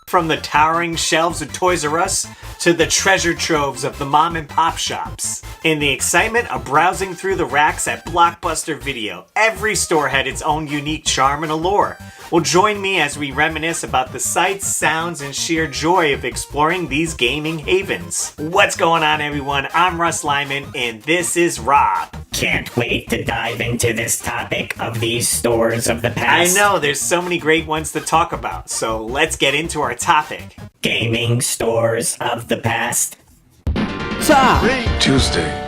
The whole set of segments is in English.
From the towering shelves of Toys R Us to the treasure troves of the mom and pop shops. In the excitement of browsing through the racks at Blockbuster Video, every store had its own unique charm and allure. Well, join me as we reminisce about the sights, sounds, and sheer joy of exploring these gaming havens. What's going on, everyone? I'm Russ Lyman, and this is Rob. Can't wait to dive into this topic of these stores of the past. I know, there's so many great ones to talk about, so let's get into our topic. Gaming stores of the past. Tuesday.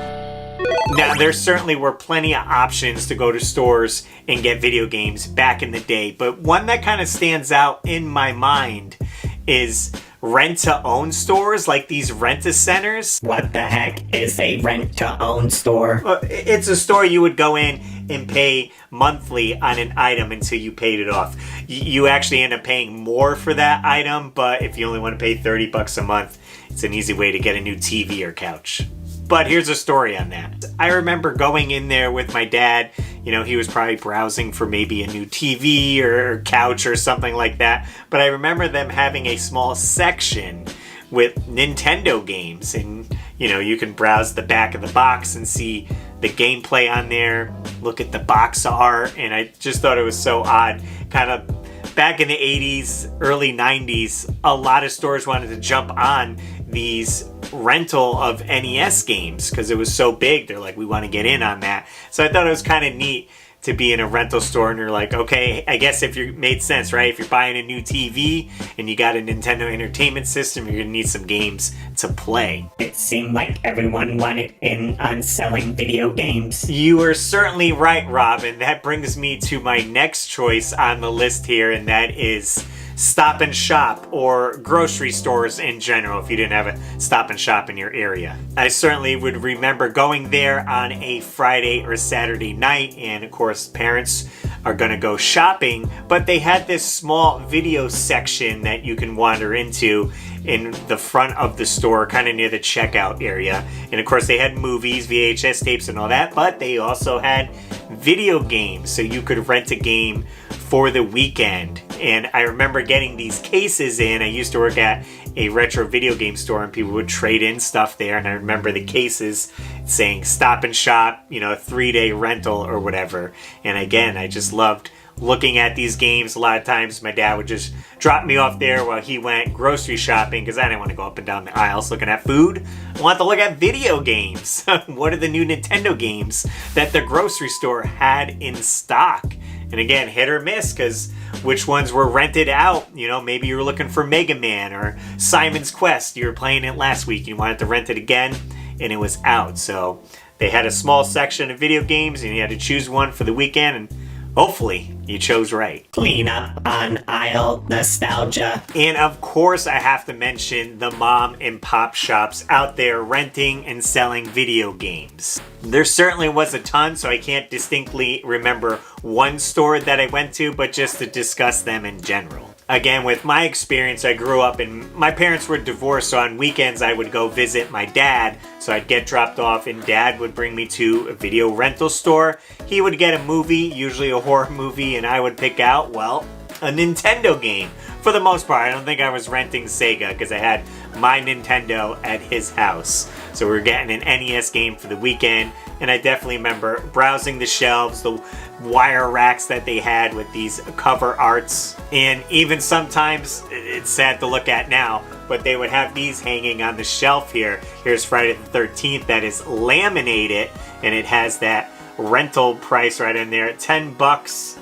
Now, there certainly were plenty of options to go to stores and get video games back in the day, but one that kind of stands out in my mind is rent-to-own stores, like these rent-a-centers. What the heck is a rent-to-own store? It's a store you would go in and pay monthly on an item until you paid it off. You actually end up paying more for that item, but if you only want to pay $30 a month, it's an easy way to get a new TV or couch. But here's a story on that. I remember going in there with my dad. You know, he was probably browsing for maybe a new TV or couch or something like that. But I remember them having a small section with Nintendo games. And, you know, you can browse the back of the box and see the gameplay on there. Look at the box art. And I just thought it was so odd. Kind of back in the 80s, early 90s, a lot of stores wanted to jump on these rental of NES games because it was so big. They're like, we want to get in on that. So I thought it was kind of neat to be in a rental store and you're like, okay, I guess if you made sense, right? If you're buying a new TV and you got a Nintendo Entertainment System, you're gonna need some games to play. It seemed like everyone wanted in on selling video games. You are certainly right, Rob, and that brings me to my next choice on the list here, and that is Stop and Shop, or grocery stores in general if you didn't have a Stop and Shop in your area. I certainly would remember going there on a Friday or Saturday night, and of course parents are gonna go shopping, but they had this small video section that you can wander into in the front of the store, kind of near the checkout area. And of course they had movies, VHS tapes and all that, but they also had video games, so you could rent a game for the weekend. And I remember getting these cases in. I used to work at a retro video game store and people would trade in stuff there, and I remember the cases saying Stop and Shop, you know, 3-day rental or whatever. And again, I just loved looking at these games. A lot of times my dad would just drop me off there while he went grocery shopping because I didn't want to go up and down the aisles looking at food. I wanted to look at video games. What are the new Nintendo games that the grocery store had in stock? And again, hit or miss, because which ones were rented out. You know, maybe you were looking for Mega Man or Simon's Quest. You were playing it last week. You wanted to rent it again, and it was out. So they had a small section of video games, and you had to choose one for the weekend, and hopefully you chose right. Clean up on aisle nostalgia. And of course, I have to mention the mom and pop shops out there renting and selling video games. There certainly was a ton, so I can't distinctly remember one store that I went to, but just to discuss them in general. Again, with my experience, I grew up and my parents were divorced, so on weekends I would go visit my dad. So I'd get dropped off and dad would bring me to a video rental store. He would get a movie, usually a horror movie, and I would pick out, well, a Nintendo game. For the most part, I don't think I was renting Sega because I had my Nintendo at his house. So we were getting an NES game for the weekend, and I definitely remember browsing the shelves, the wire racks that they had with these cover arts, and even sometimes, it's sad to look at now, but they would have these hanging on the shelf here. Here's Friday the 13th that is laminated, and it has that rental price right in there at $10.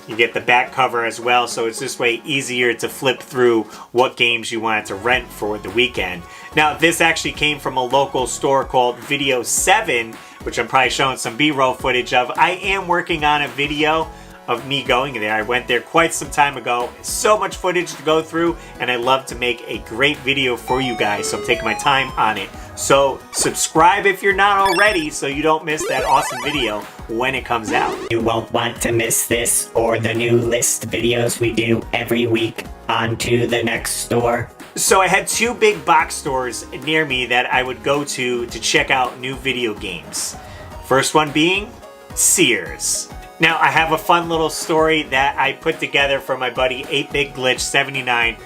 You get the back cover as well, so it's this way easier to flip through what games you wanted to rent for the weekend. Now, this actually came from a local store called Video 7, which I'm probably showing some B-roll footage of. I am working on a video of me going there. I went there quite some time ago. So much footage to go through, and I love to make a great video for you guys, so I'm taking my time on it. So subscribe if you're not already so you don't miss that awesome video when it comes out. You won't want to miss this or the new list videos we do every week. On to the next store. So I had two big box stores near me that I would go to check out new video games. First one being Sears. Now, I have a fun little story that I put together for my buddy 8-Bit Glitch 79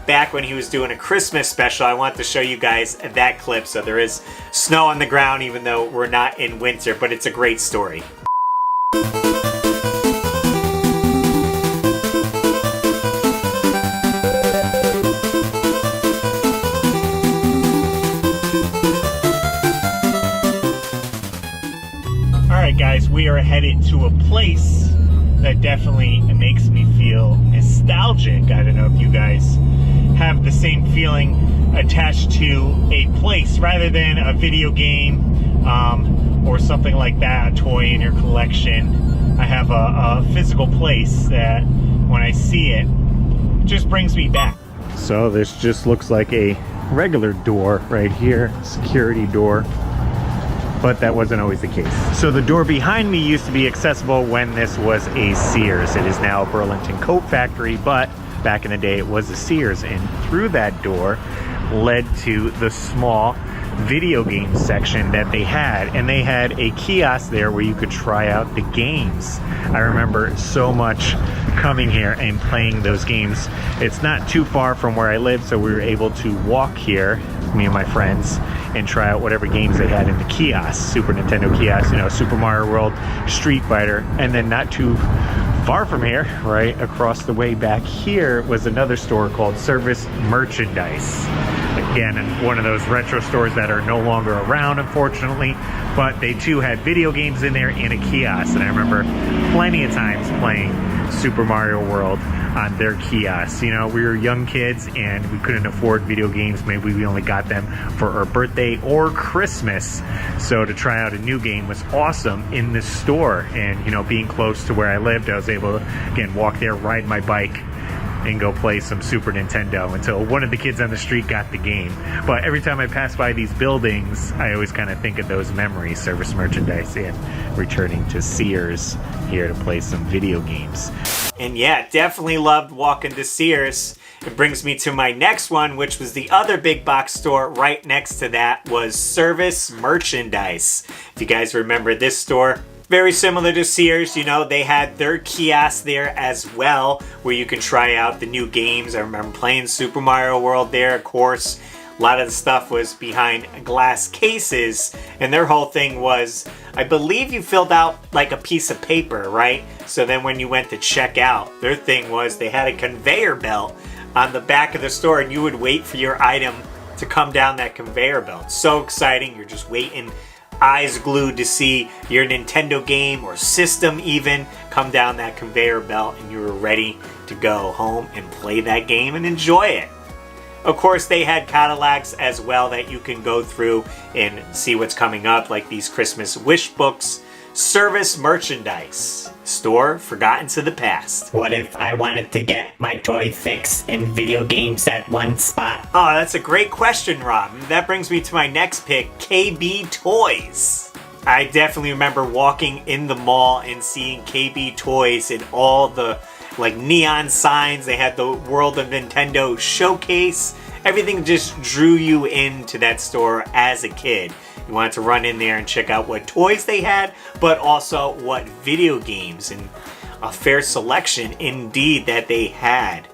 back when he was doing a Christmas special. I want to show you guys that clip. So there is snow on the ground even though we're not in winter, but it's a great story. Alright guys, we are headed to a place that definitely makes me feel nostalgic. I don't know if you guys have the same feeling attached to a place rather than a video game or something like that, a toy in your collection. I have a physical place that when I see it, just brings me back. So this just looks like a regular door right here, security door. But that wasn't always the case. So the door behind me used to be accessible when this was a Sears. It is now a Burlington Coat Factory, but back in the day it was a Sears. And through that door led to the small video game section that they had. And they had a kiosk there where you could try out the games. I remember so much coming here and playing those games. It's not too far from where I live, so we were able to walk here, me and my friends, and try out whatever games they had in the kiosk, Super Nintendo kiosk, you know, Super Mario World, Street Fighter, and then not too far from here, right across the way back here, was another store called Service Merchandise. Again, one of those retro stores that are no longer around, unfortunately, but they too had video games in there and a kiosk, and I remember plenty of times playing Super Mario World on their kiosks. You know, we were young kids and we couldn't afford video games. Maybe we only got them for our birthday or Christmas. So to try out a new game was awesome in this store. And, you know, being close to where I lived, I was able to, again, walk there, ride my bike, and go play some Super Nintendo until one of the kids on the street got the game. But every time I pass by these buildings, I always kind of think of those memories, Service Merchandise, and returning to Sears here to play some video games. And yeah, definitely loved walking to Sears. It brings me to my next one, which was the other big box store right next to that, was Service Merchandise. If you guys remember this store, very similar to Sears, you know, they had their kiosk there as well, where you can try out the new games. I remember playing Super Mario World there, of course. A lot of the stuff was behind glass cases, and their whole thing was, I believe you filled out like a piece of paper, right? So then when you went to check out, their thing was they had a conveyor belt on the back of the store, and you would wait for your item to come down that conveyor belt. So exciting, you're just waiting, eyes glued to see your Nintendo game or system even come down that conveyor belt, and you were ready to go home and play that game and enjoy it. Of course, they had catalogs as well that you can go through and see what's coming up, like these Christmas wish books. Service Merchandise, store forgotten to the past. What if I wanted to get my toy fix and video games at one spot? Oh, that's a great question, Rob. That brings me to my next pick, KB Toys. I definitely remember walking in the mall and seeing KB Toys and all the like neon signs. They had the World of Nintendo showcase. Everything just drew you into that store as a kid. You wanted to run in there and check out what toys they had, but also what video games, and a fair selection indeed that they had.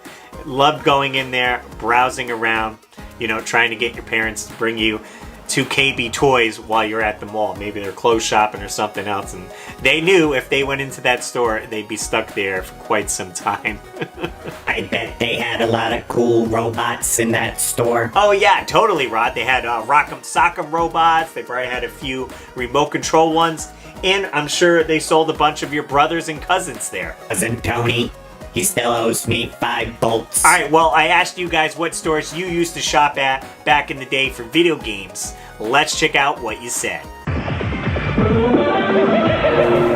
Loved going in there, browsing around, you know, trying to get your parents to bring you to KB Toys while you're at the mall. Maybe they're clothes shopping or something else, and they knew if they went into that store, they'd be stuck there for quite some time. I bet they had a lot of cool robots in that store. Oh yeah, totally, Rod. They had Rock'em Sock'em robots. They probably had a few remote control ones, and I'm sure they sold a bunch of your brothers and cousins there. Cousin Tony, he still owes me 5 bolts. Alright, well, I asked you guys what stores you used to shop at back in the day for video games. Let's check out what you said.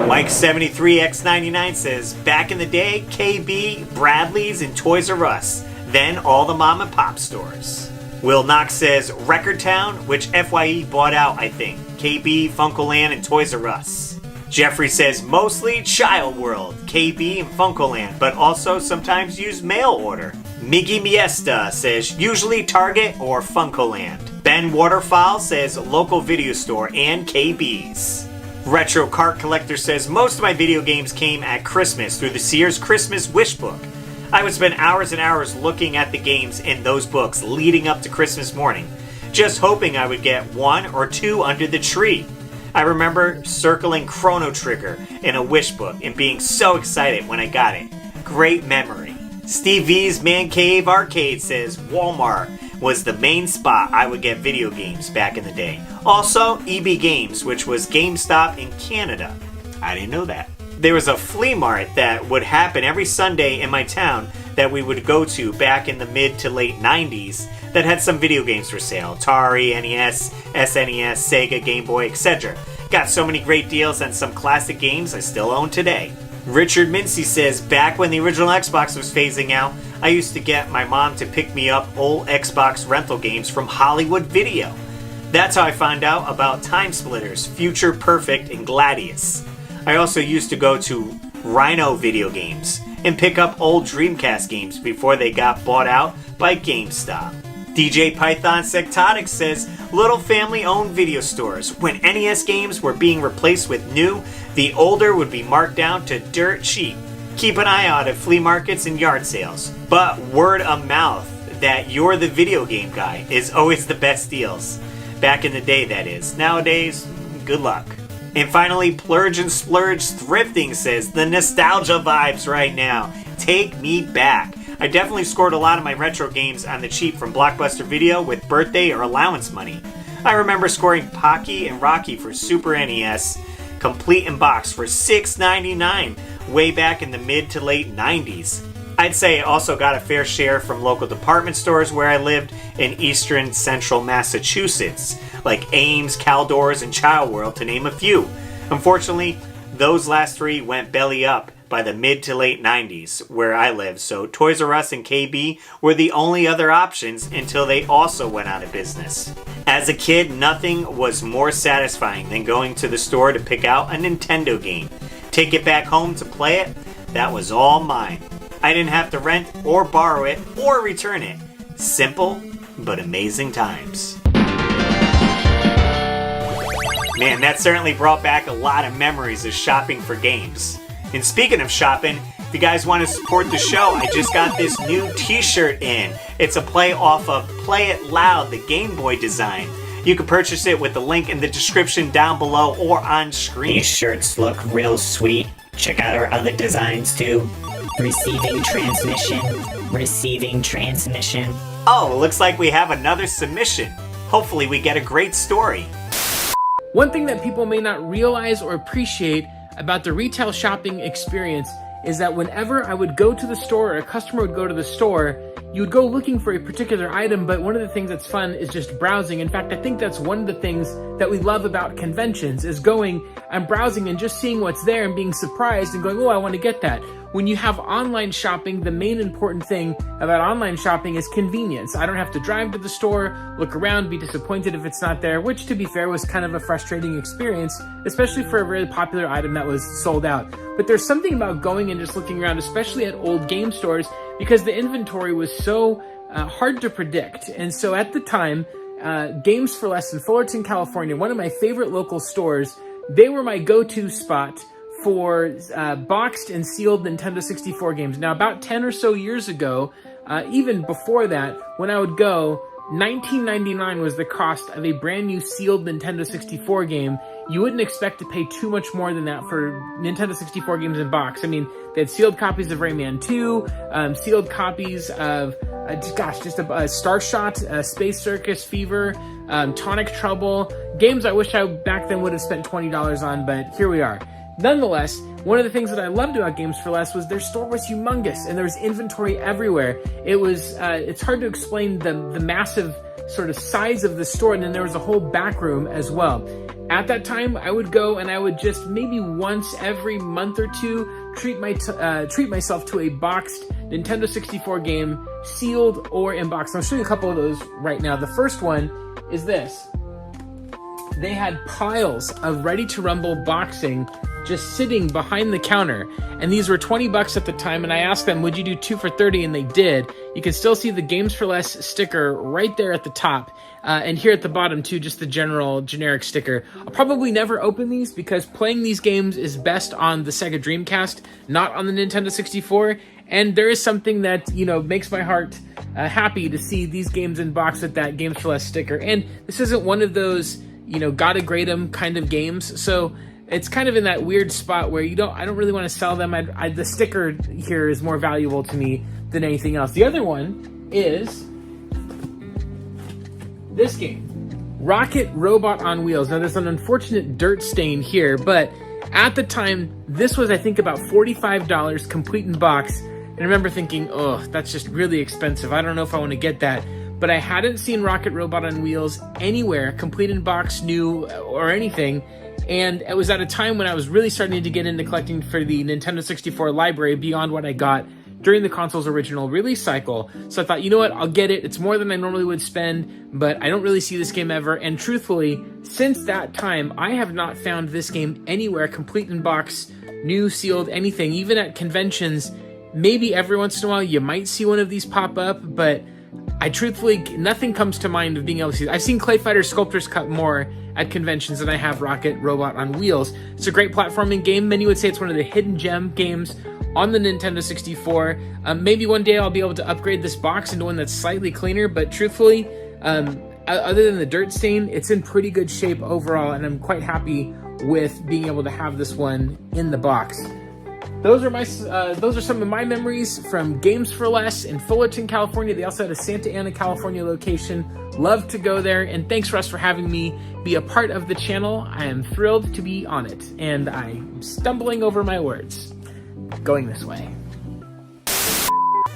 Mike73X99 says, back in the day, KB, Bradley's, and Toys R Us. Then all the mom and pop stores. Will Knox says, Record Town, which FYE bought out, I think. KB, Funkoland, and Toys R Us. Jeffrey says, mostly Child World, KB, and Funkoland, but also sometimes use mail order. Miggy Miesta says, usually Target or Funkoland. Ben Waterfall says, local video store and KB's. Retro Cart Collector says, most of my video games came at Christmas through the Sears Christmas Wish Book. I would spend hours and hours looking at the games in those books leading up to Christmas morning, just hoping I would get 1 or 2 under the tree. I remember circling Chrono Trigger in a wish book and being so excited when I got it. Great memory. Steve V's Man Cave Arcade says Walmart was the main spot I would get video games back in the day. Also, EB Games, which was GameStop in Canada. I didn't know that. There was a flea mart that would happen every Sunday in my town that we would go to back in the mid to late 90s that had some video games for sale. Atari, NES, SNES, Sega, Game Boy, etc. Got so many great deals on some classic games I still own today. Richard Mincy says, back when the original Xbox was phasing out, I used to get my mom to pick me up old Xbox rental games from Hollywood Video. That's how I found out about Time Splitters, Future Perfect, and Gladius. I also used to go to Rhino Video Games and pick up old Dreamcast games before they got bought out by GameStop. DJ Python Sectotic says, little family-owned video stores. When NES games were being replaced with new, the older would be marked down to dirt cheap. Keep an eye out at flea markets and yard sales. But word of mouth that you're the video game guy is always the best deals. Back in the day, that is. Nowadays, good luck. And finally, Plurge and Splurge Thrifting says, the nostalgia vibes right now. Take me back. I definitely scored a lot of my retro games on the cheap from Blockbuster Video with birthday or allowance money. I remember scoring Pocky and Rocky for Super NES, complete in box for $6.99, way back in the mid to late 90s. I'd say I also got a fair share from local department stores where I lived in eastern central Massachusetts, like Ames, Caldors, and Child World, to name a few. Unfortunately, those last 3 went belly up by the mid to late 90s where I lived, so Toys R Us and KB were the only other options until they also went out of business. As a kid, nothing was more satisfying than going to the store to pick out a Nintendo game. Take it back home to play it, that was all mine. I didn't have to rent or borrow it or return it. Simple, but amazing times. Man, that certainly brought back a lot of memories of shopping for games. And speaking of shopping, if you guys want to support the show, I just got this new t-shirt in. It's a play off of Play It Loud, the Game Boy design. You can purchase it with the link in the description down below or on screen. These shirts look real sweet. Check out our other designs too. Receiving transmission. Receiving transmission. Oh, looks like we have another submission. Hopefully we get a great story. One thing that people may not realize or appreciate about the retail shopping experience is that whenever I would go to the store or a customer would go to the store, you would go looking for a particular item, but one of the things that's fun is just browsing. In fact, I think that's one of the things that we love about conventions is going and browsing and just seeing what's there and being surprised and going, oh, I want to get that. When you have online shopping, the main important thing about online shopping is convenience. I don't have to drive to the store, look around, be disappointed if it's not there, which to be fair was kind of a frustrating experience, especially for a very popular item that was sold out. But there's something about going and just looking around, especially at old game stores, because the inventory was so hard to predict. And so at the time, Games for Less in Fullerton, California, one of my favorite local stores, they were my go-to spot for boxed and sealed Nintendo 64 games. Now, about 10 or so years ago, even before that, when I would go, $19.99 was the cost of a brand new sealed Nintendo 64 game. You wouldn't expect to pay too much more than that for Nintendo 64 games in box. I mean, they had sealed copies of Rayman 2, sealed copies of, Starshot, Space Circus Fever, Tonic Trouble, games I wish I back then would have spent $20 on, but here we are. Nonetheless, one of the things that I loved about Games for Less was their store was humongous and there was inventory everywhere. It was, it's hard to explain the massive sort of size of the store, and then there was a whole back room as well. At that time, I would go and I would just maybe once every month or two treat myself to a boxed Nintendo 64 game, sealed or in box. I'll show you a couple of those right now. The first one is this. They had piles of Ready to Rumble boxing just sitting behind the counter, and these were $20 at the time, and I asked them, would you do 2 for $30, and they did. You can still see the Games for Less sticker right there at the top, and here at the bottom too, just the generic sticker. I'll probably never open these because playing these games is best on the Sega Dreamcast, not on the Nintendo 64, And there is something that, makes my heart happy to see these games in box with that Games for Less sticker. And this isn't one of those, gotta grade them kind of games. So it's kind of in that weird spot where I don't really want to sell them. The sticker here is more valuable to me than anything else. The other one is this game, Rocket Robot on Wheels. Now there's an unfortunate dirt stain here, but at the time, this was, I think, about $45 complete in box. And I remember thinking, oh, that's just really expensive. I don't know if I want to get that. But I hadn't seen Rocket Robot on Wheels anywhere, complete in box, new, or anything. And it was at a time when I was really starting to get into collecting for the Nintendo 64 library beyond what I got during the console's original release cycle. So I thought, you know what, I'll get it. It's more than I normally would spend, but I don't really see this game ever. And truthfully, since that time, I have not found this game anywhere, complete in box, new, sealed, anything. Even at conventions, maybe every once in a while you might see one of these pop up, but I truthfully, nothing comes to mind of being able to see it. I've seen Clay Fighter Sculptor's Cut more at conventions than I have Rocket Robot on Wheels. It's a great platforming game. Many would say it's one of the hidden gem games on the Nintendo 64. Maybe one day I'll be able to upgrade this box into one that's slightly cleaner, but truthfully, other than the dirt stain, it's in pretty good shape overall, and I'm quite happy with being able to have this one in the box. Those are some of my memories from Games for Less in Fullerton, California. They also had a Santa Ana, California location. Love to go there, and thanks, Russ, for having me be a part of the channel. I am thrilled to be on it, and I'm stumbling over my words. Going this way.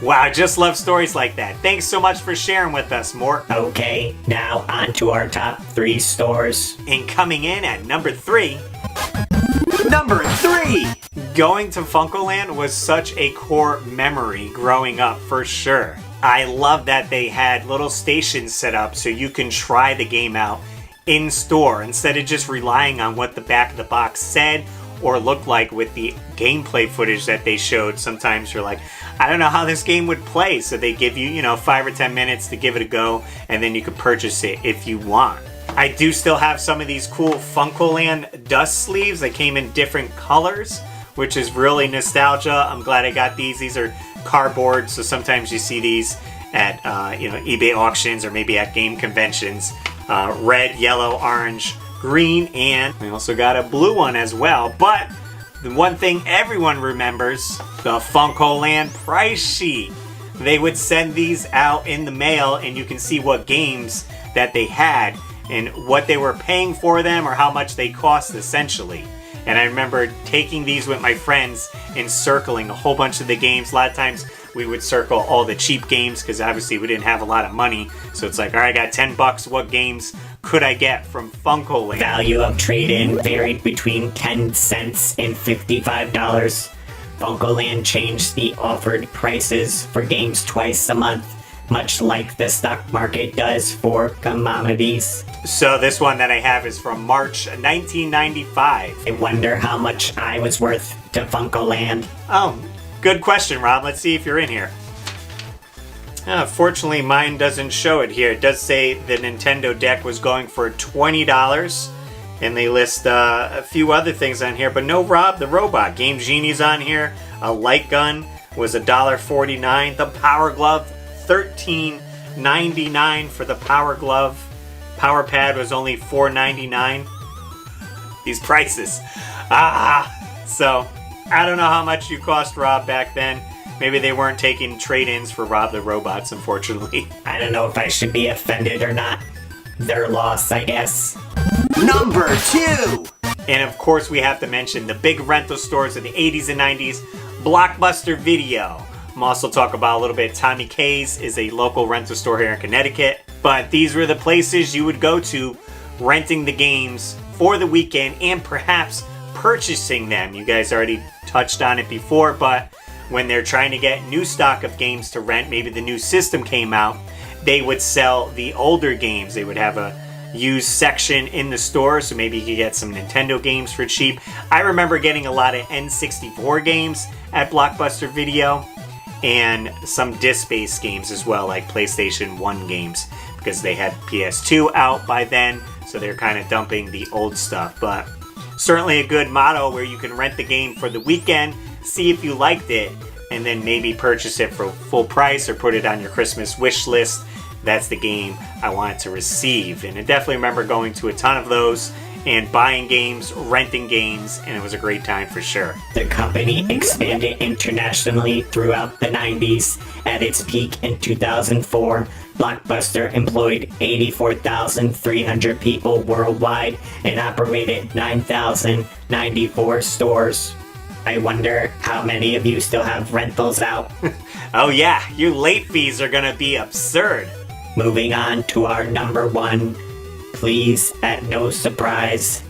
Wow, I just love stories like that. Thanks so much for sharing with us, Mort. Okay, now on to our top 3 stores. And coming in at number 3... Number 3! Going to Funkoland was such a core memory growing up, for sure. I love that they had little stations set up so you can try the game out in store instead of just relying on what the back of the box said or looked like with the gameplay footage that they showed. Sometimes you're like, I don't know how this game would play. So they give you, 5 or 10 minutes to give it a go, and then you can purchase it if you want. I do still have some of these cool Funkoland dust sleeves that came in different colors, which is really nostalgia. I'm glad I got these. These are cardboard, so sometimes you see these at eBay auctions or maybe at game conventions. Red, yellow, orange, green, and we also got a blue one as well. But the one thing everyone remembers, the Funkoland price sheet. They would send these out in the mail, and you can see what games that they had and what they were paying for them or how much they cost, essentially. And I remember taking these with my friends and circling a whole bunch of the games. A lot of times we would circle all the cheap games because obviously we didn't have a lot of money. So it's like, all right, I got $10. What games could I get from Funkoland? Value of trade-in varied between 10 cents and $55. Funkoland changed the offered prices for games twice a month, much like the stock market does for commodities. So this one that I have is from March 1995. I wonder how much I was worth to Funkoland. Oh, good question, Rob. Let's see if you're in here. Fortunately, mine doesn't show it here. It does say the Nintendo deck was going for $20, and they list a few other things on here, but no Rob the Robot. Game Genie's on here. A light gun was $1.49. The Power Glove, $13.99 for the Power Glove. Power Pad was only $4.99. These prices. So I don't know how much you cost, Rob, back then. Maybe they weren't taking trade-ins for Rob the Robots, unfortunately. I don't know if I should be offended or not. Their loss, I guess. Number 2! And of course we have to mention the big rental stores of the 80s and 90s, Blockbuster Video. I'm also talk about a little bit. Tommy K's is a local rental store here in Connecticut. But these were the places you would go to renting the games for the weekend and perhaps purchasing them. You guys already touched on it before, but when they're trying to get new stock of games to rent, maybe the new system came out, they would sell the older games. They would have a used section in the store, so maybe you could get some Nintendo games for cheap. I remember getting a lot of N64 games at Blockbuster Video and some disc-based games as well, like PlayStation 1 games, because they had PS2 out by then, so they're kind of dumping the old stuff. But certainly a good motto where you can rent the game for the weekend, see if you liked it, and then maybe purchase it for full price or put it on your Christmas wish list. That's the game I wanted to receive. And I definitely remember going to a ton of those and buying games, renting games, and it was a great time for sure. The company expanded internationally throughout the 90s. At its peak in 2004, Blockbuster employed 84,300 people worldwide and operated 9,094 stores. I wonder how many of you still have rentals out. Oh yeah, your late fees are gonna be absurd. Moving on to our number one, please, at no surprise.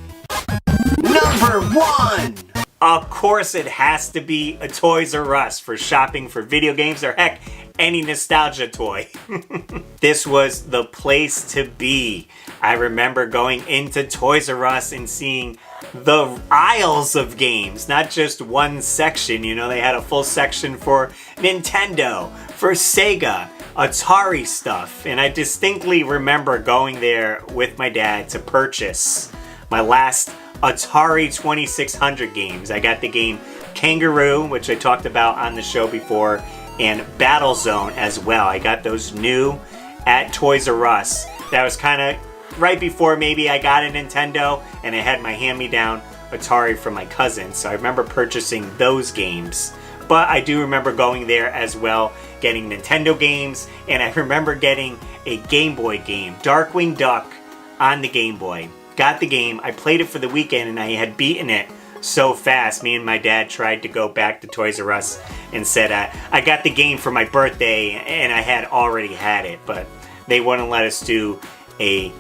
Number one! Of course it has to be a Toys R Us for shopping for video games, or heck, any nostalgia toy. This was the place to be. I remember going into Toys R Us and seeing the aisles of games, not just one section. You know, they had a full section for Nintendo, for Sega, Atari stuff, and I distinctly remember going there with my dad to purchase my last Atari 2600 games. I got the game Kangaroo, which I talked about on the show before, and Battlezone as well. I got those new at Toys R Us. That was kind of right before maybe I got a Nintendo, and I had my hand-me-down Atari from my cousin, so I remember purchasing those games. But I do remember going there as well, getting Nintendo games, and I remember getting a Game Boy game, Darkwing Duck, on the Game Boy. Got the game, I played it for the weekend, and I had beaten it so fast. Me and my dad tried to go back to Toys R Us and said, I got the game for my birthday, and I had already had it, but they wouldn't let us do a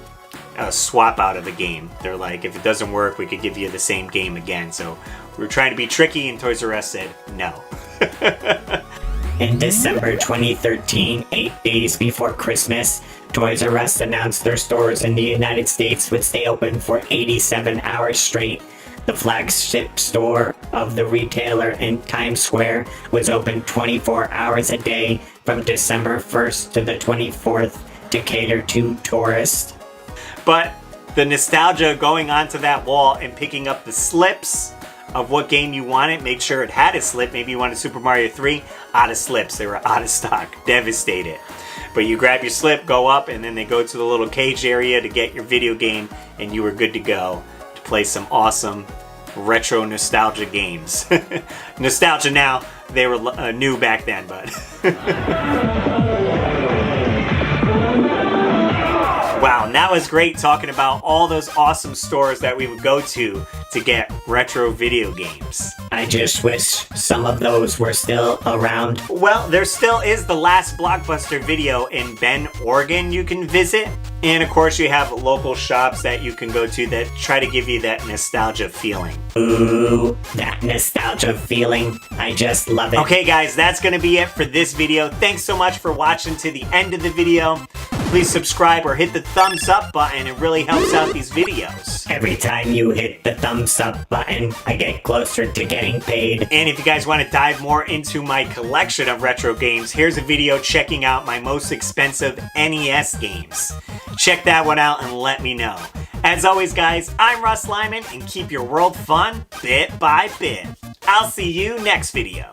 swap out of the game. They're like, if it doesn't work, we could give you the same game again. So we were trying to be tricky, and Toys R Us said no. In December 2013, 8 days before Christmas, Toys R Us announced their stores in the United States would stay open for 87 hours straight. The flagship store of the retailer in Times Square was open 24 hours a day from December 1st to the 24th to cater to tourists. But the nostalgia going onto that wall and picking up the slips of what game you wanted, make sure it had a slip. Maybe you wanted Super Mario 3, out of slips. They were out of stock. Devastated. But you grab your slip, go up, and then they go to the little cage area to get your video game, and you were good to go to play some awesome retro nostalgia games. Nostalgia now, they were new back then, but... Wow, and that was great talking about all those awesome stores that we would go to get retro video games. I just wish some of those were still around. Well, there still is the last Blockbuster video in Bend, Oregon you can visit. And of course you have local shops that you can go to that try to give you that nostalgia feeling. Ooh, that nostalgia feeling. I just love it. Okay guys, that's gonna be it for this video. Thanks so much for watching to the end of the video. Please subscribe or hit the thumbs up button. It really helps out these videos. Every time you hit the thumbs up button, I get closer to getting paid. And if you guys want to dive more into my collection of retro games, here's a video checking out my most expensive NES games. Check that one out and let me know. As always guys, I'm Russ Lyman, and keep your world fun bit by bit. I'll see you next video.